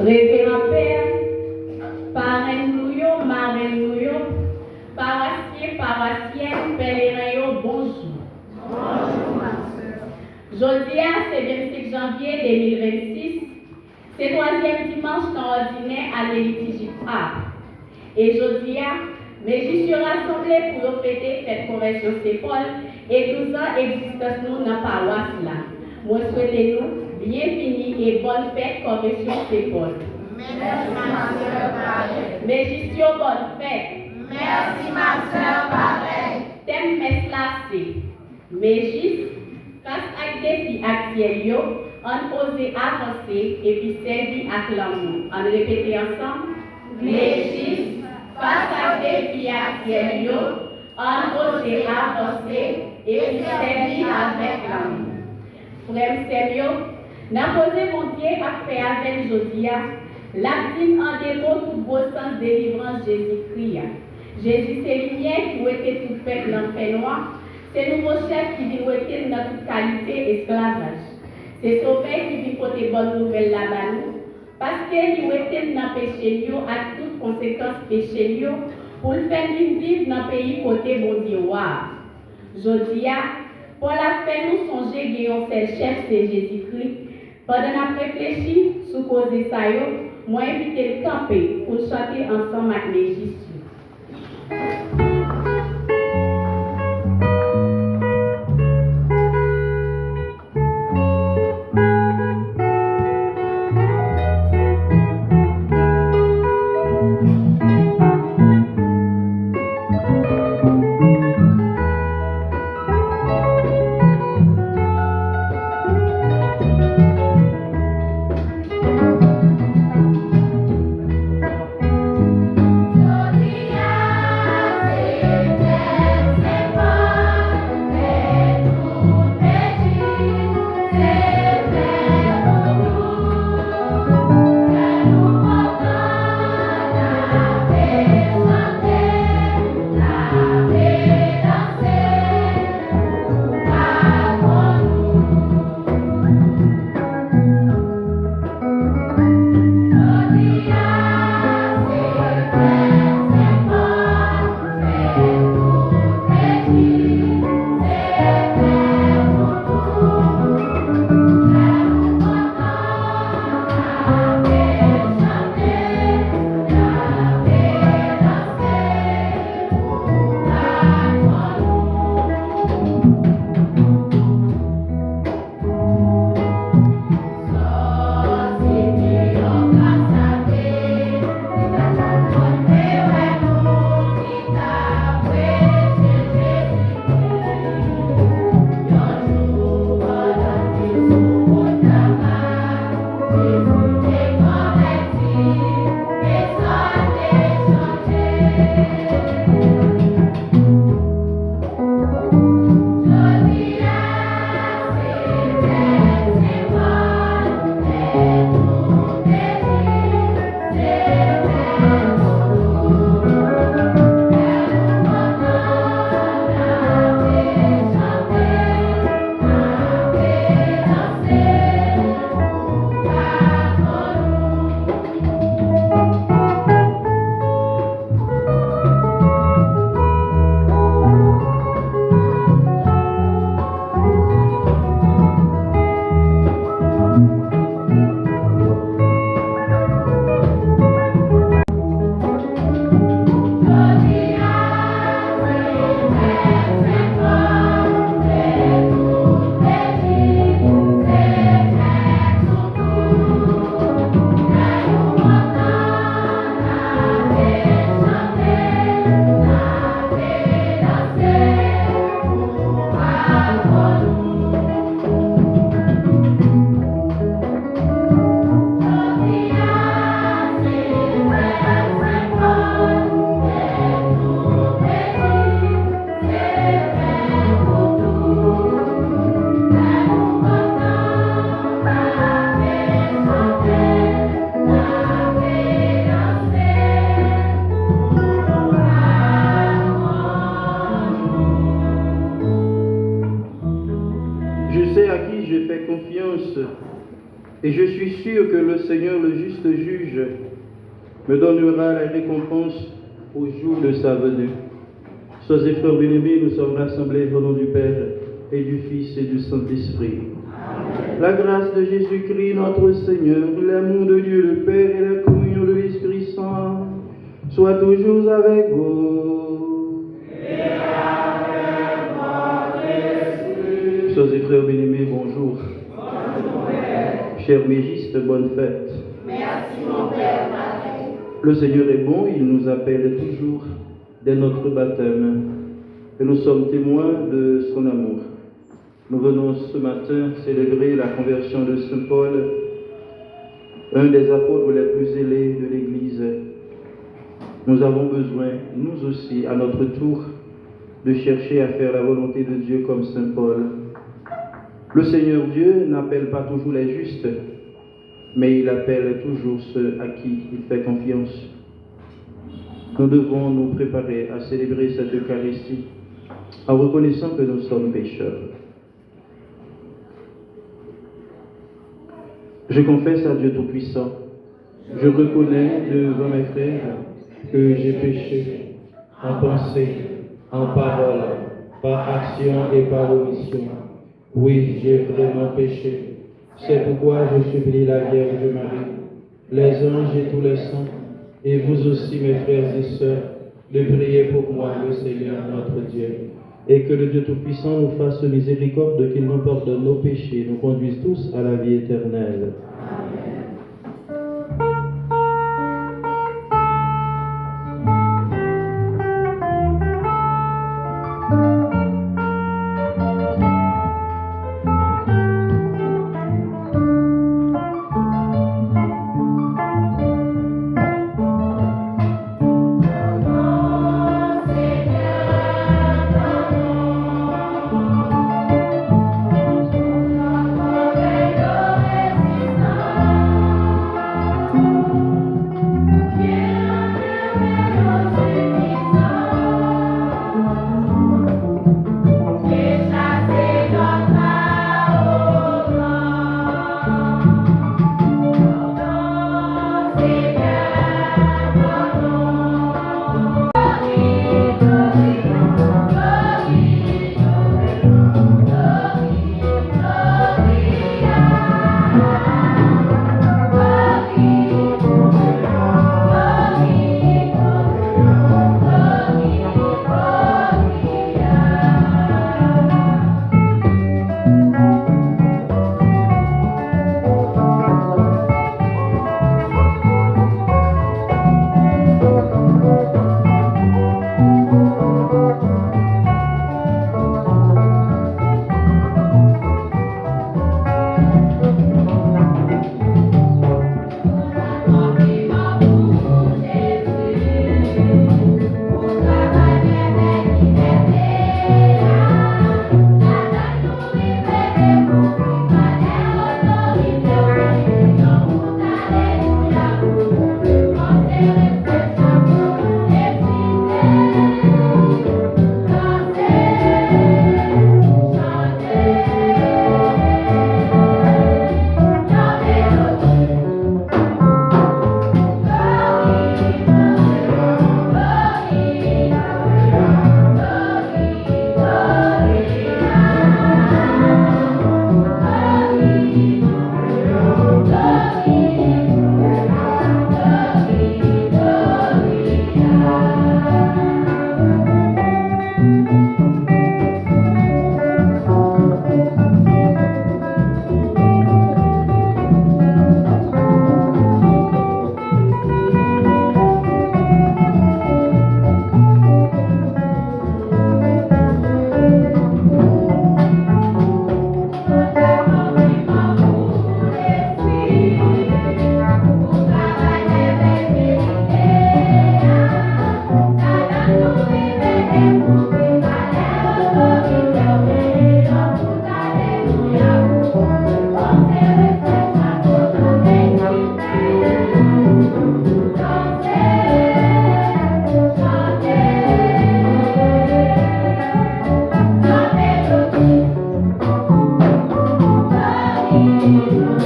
Révérend Père, parrain-nous, marraine-nous, paroissien, paroissienne, pèlerin, bonjour. Bonjour, ma soeur. Jeudi, c'est 25 janvier 2026, c'est 3e dimanche temps ordinaire à l'Élite Et jeudi, mes j'y suis rassemblés pour fêter cette conversion Paul et 12 ans d'existence nous dans la paroisse là. Moi souhaitez-nous bienvenue et bonne fête conversion Paul. Merci, ma soeur, pareil. Mais j'y suis bonne fête. Merci, ma soeur, pareil. Thème messe là c'est Mégis face à des défis actuels, on osé avancer et puis servir à l'amour. On répète ensemble. Mégis face à des défis actuels, on osé avancer et puis servir avec l'amour. Frère Sérieux, n'a posé mon Dieu à faire avec Jodia, l'actine en démon tout beau sens délivrance Jésus-Christ. Jésus c'est lumière qui était tout peuple l'enfer noir. C'est nouveau chef qui vient être dans toute qualité esclavage. C'est sauveur qui vient porter bonne nouvelle là-bas nous. Parce qu'il était dans le péché à toutes conséquences péché pour le faire vivre dans le pays côté bon Dieu. Jodia, pour la faire nous songer que seul chef c'est Jésus-Christ. Pendant qu'on réfléchit sur cause de ça, moi invite le camper pour chanter ensemble avec les Jésus. Jodi Et je suis sûr que le Seigneur, le juste juge, me donnera la récompense au jour de sa venue. Soeurs et frères bien-aimés, nous sommes rassemblés au nom du Père et du Fils et du Saint-Esprit. La grâce de Jésus-Christ, notre Seigneur, l'amour de Dieu le Père et la communion de l'Esprit Saint soient toujours avec vous. Et avec votre esprit. Soeurs et frères bien-aimés, bonjour. Bonjour, Père. Chers mégistes, bonne fête. Merci, mon Père, pareil. Le Seigneur est bon, il nous appelle toujours dès notre baptême. Et nous sommes témoins de son amour. Nous venons ce matin célébrer la conversion de Saint Paul, un des apôtres les plus zélés de l'Église. Nous avons besoin, nous aussi, à notre tour, de chercher à faire la volonté de Dieu comme Saint Paul. Le Seigneur Dieu n'appelle pas toujours les justes, mais il appelle toujours ceux à qui il fait confiance. Nous devons nous préparer à célébrer cette Eucharistie en reconnaissant que nous sommes pécheurs. Je confesse à Dieu Tout-Puissant, je reconnais devant mes frères que j'ai péché en pensée, en parole, par action et par omission. Oui, j'ai vraiment péché. C'est pourquoi je supplie la Vierge Marie, les anges et tous les saints, et vous aussi mes frères et sœurs, de prier pour moi, le Seigneur notre Dieu. Et que le Dieu Tout-Puissant nous fasse miséricorde, qu'il nous pardonne nos péchés, nous conduise tous à la vie éternelle.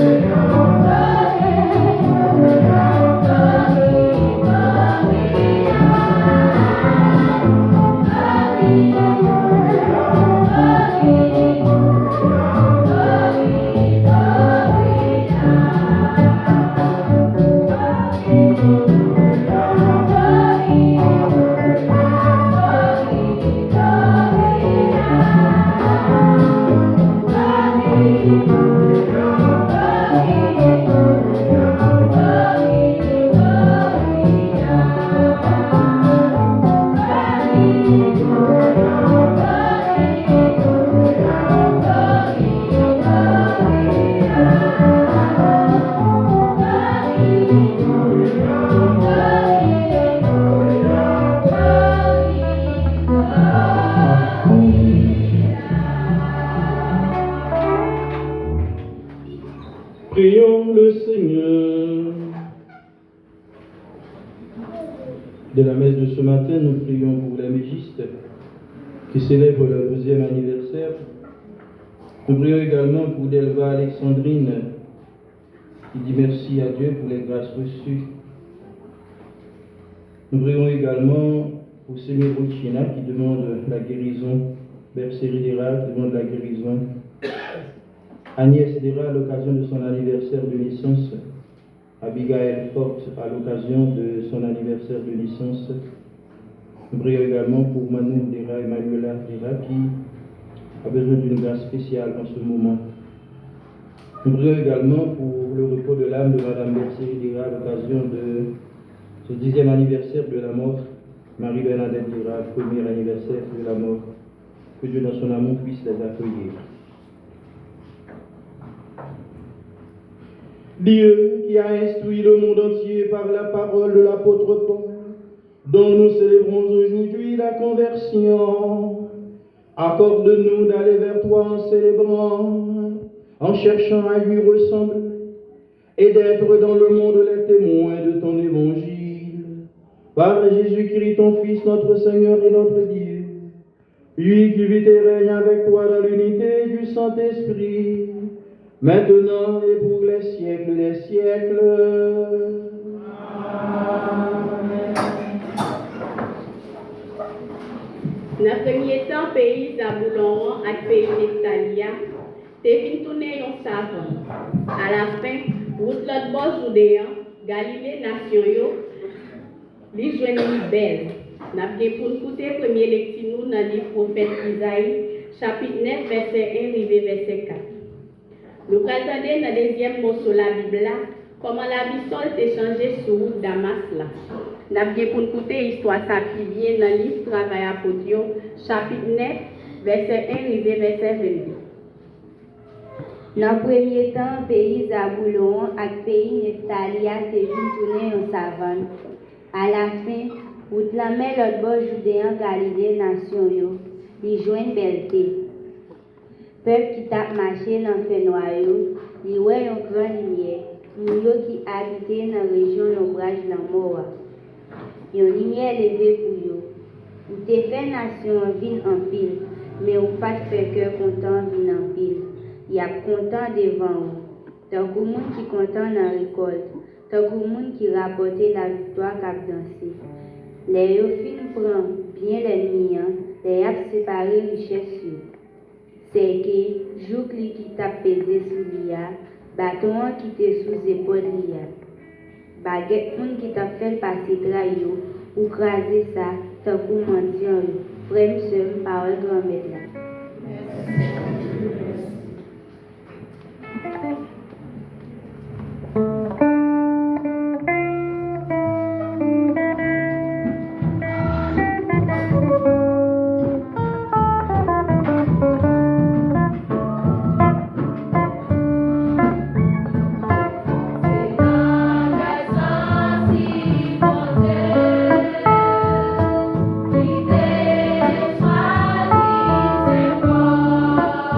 Señor. de la messe de ce matin, nous prions pour les mégistes qui célèbrent leur 12e anniversaire. Nous prions également pour Delva Alexandrine qui dit merci à Dieu pour les grâces reçues. Nous prions également pour Semiro China qui demande la guérison, Bercéry Dera qui demande la guérison, Agnès Dera à l'occasion de son anniversaire de naissance, Abigail Forte à l'occasion de son anniversaire de naissance. Nous prions également pour Manu Dera et Manuela Dera qui a besoin d'une grâce spéciale en ce moment. Nous prions également pour le repos de l'âme de Madame Bercéry Dera à l'occasion de ce 10e anniversaire de la mort, Marie-Bernadette Dera, premier anniversaire de la mort. Que Dieu dans son amour puisse les accueillir. Dieu qui a instruit le monde entier par la parole de l'apôtre Paul, dont nous célébrons aujourd'hui la conversion, accorde-nous d'aller vers toi en célébrant, en cherchant à lui ressembler, et d'être dans le monde les témoins de ton évangile. Par Jésus-Christ, ton Fils, notre Seigneur et notre Dieu, lui qui vit et règne avec toi dans l'unité du Saint-Esprit, maintenant et pour les siècles des siècles. Amen. Dans le premier temps, pays Zaboulon et pays Neptalia, t'es fin tourner un savant. À la fin, route l'autre bord Judéen, Galilée, nation yo, li joignent belle. N'a bien pour nous écouter premier lecture dans le livre prophète Isaïe, chapitre 9, verset 1, arrivé verset 4. Nous attendons dans le deuxième mot sur la Bible comment la boussole s'est changée sur route Damas là. N'a bien pour nous écouter l'histoire ça qui vient dans le livre Travail apôtre, chapitre 9, verset 1, arrivé verset 22. Dans le premier temps, pays Zaboulon et pays Neptalia s'est vu tourner en savane. À la fin, route la mer l'autre bord Judéen Galilée nation yo, li joint belté. Peuple qui t'a marché dans fait noir yo, li wè yon grand lumière, moun yo qui habitait dans la région l'ombrage la mort. Yon lumière levée pour yo. Ou te fait nation en ville en pile, mais ou pas fait cœur content ville en pile. Y a content devant vous. Tant que moun qui content dans la récolte, tant que moun qui rapporte la victoire cap danser. Les yo fin prend bien l'ennemi, les y a séparé richesse. C'est que jouk li qui t'a pesé sous l'ia, bâton qui te sous épaule l'ia. Baguette moun qui t'a fait passer trayo, ou craser ça, tant que mendiant yo. Frère seul, parole grand-mère là. Choisi, c'est moi.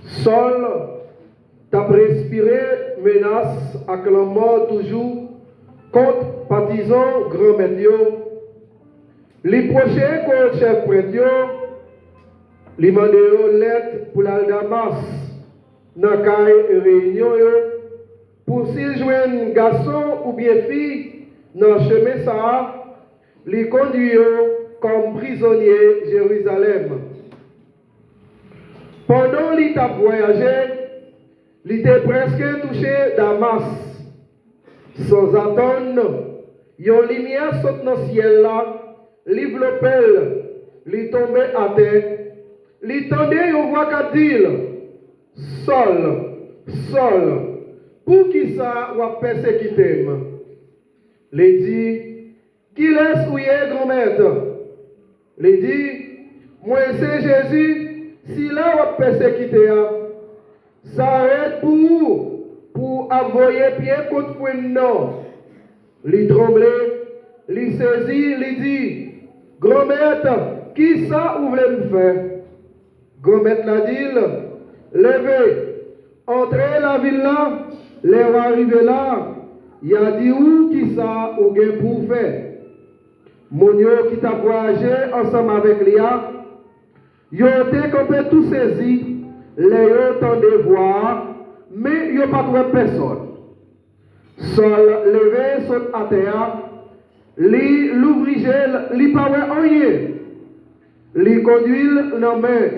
Sol, t'as respiré menace avec la mort toujours contre partisans grand médias. Les prochains contre chef prêtre, les mandéo lettre pour la Damas, dans caille réunion, pour s'ils joignent garçon ou bien fille, dans chemin ça, les conduire comme prisonniers Jérusalem. Pendant qu'il a voyagé, il était presque touché Damas. Sans attendre, une lumière saute dans le ciel là, l'enveloppait, il tombait à terre. Il tendait une voix qui dit, Saul, pour qui ça va persécuter? Il dit, qui laisse où est grand maître? Il dit, moi c'est Jésus, si là va persécuter, ça arrête pour envoyer pied contre point non. Il tremblait, il saisit, il dit, grand maître, qui ça vous voulez me faire? Grand maître l'a dit, levez, entrez la ville là, les arriver là, il a dit où qui ça ou bien pour faire? Mon yo qui t'a voyagé ensemble avec Léa, yo été campé tout saisi, les yo tendaient voir, mais yo pas trouvé personne. Seul levé saute à terre, li l'ouvrir, li pas rien. Li conduit dans main,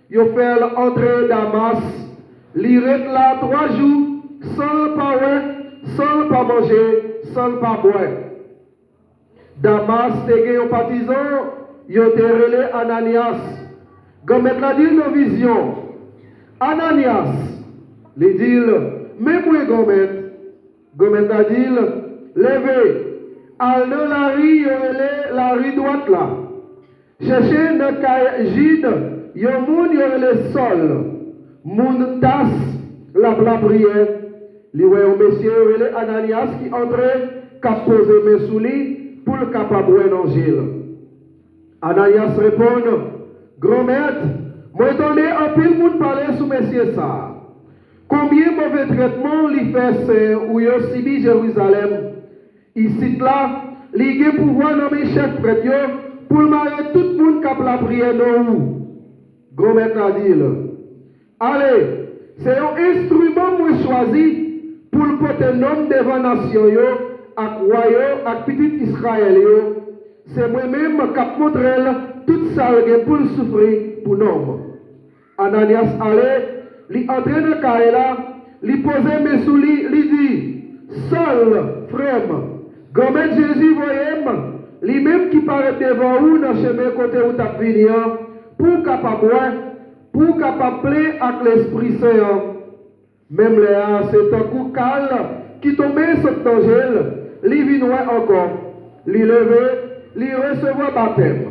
yo fait entrer Damas, li reste là 3 jours, sans pas manger, sans pas boire. Damas te gen un partisan, yo te relé Ananias. Gomet la dit dans vision. Ananias, li dit, mais moi Gomet la dit, levez, al dans la rue, la rue droite là. Cherchez dans caille Gide, yon moun yo relé sol. Moun tasse la prière. Li wè un monsieur relé Ananias qui entrait, qu'a posé mes sous lui, pour le capable d'évangile. Ananias répond, grand maître, moi attendez un peu de monde parler sous messieurs ça. Combien de mauvais traitements li fait ou yo sibi Jérusalem? Ici là, li gen pouvoir nommer chef prêtre pour marier tout le monde qui a la prière dans ou. Grand maître a dit, allez, c'est un instrument moi choisi pour le porter nom devant nation yo. Ak royaume, ak petit Israël, c'est moi-même qui montre tout ça pour le souffrir pour nous. Ananias allait, il entrait dans le carré là, il posait mes sous lui, il dit, seul, frère, comme Jésus voyait, lui-même qui paraît devant vous dans le chemin côté où tu as venu, pour capable avec l'Esprit Saint. Même là, c'est un coup calme qui tombait sur le danger. Li vinoit encore, li lever, li recevoir baptême.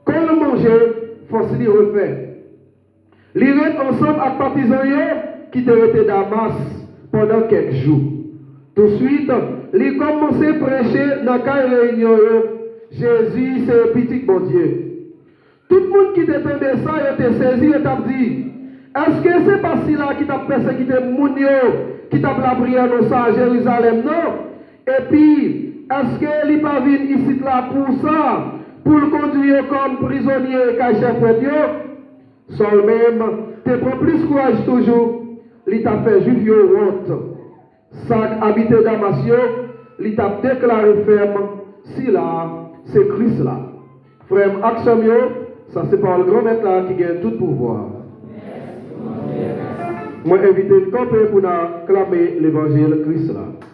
Quand le manger, faut se li refaire. Li reste ensemble avec partisans qui te rete Damas pendant quelques jours. Tout de suite, li commence à prêcher dans la réunion. Jésus, c'est le petit bon Dieu. Tout le monde qui t'entendait ça, il était saisi et t'a dit, est-ce que c'est pas si là qui t'a persécuté Mounio, qui t'a la prière dans ça à Jérusalem? Non. Et puis, est-ce qu'il n'est pas venu ici là pour ça, pour le conduire comme prisonnier qu'à chef prêtre? Seul même, tu prends plus courage toujours, il t'a fait juif honte. Ça habité Damasio, il t'a déclaré ferme, si là, c'est Christ là. Frère, action ça c'est par le grand maître là qui gagne tout pouvoir. Moi, invité le camper pour clamer l'évangile Christ là.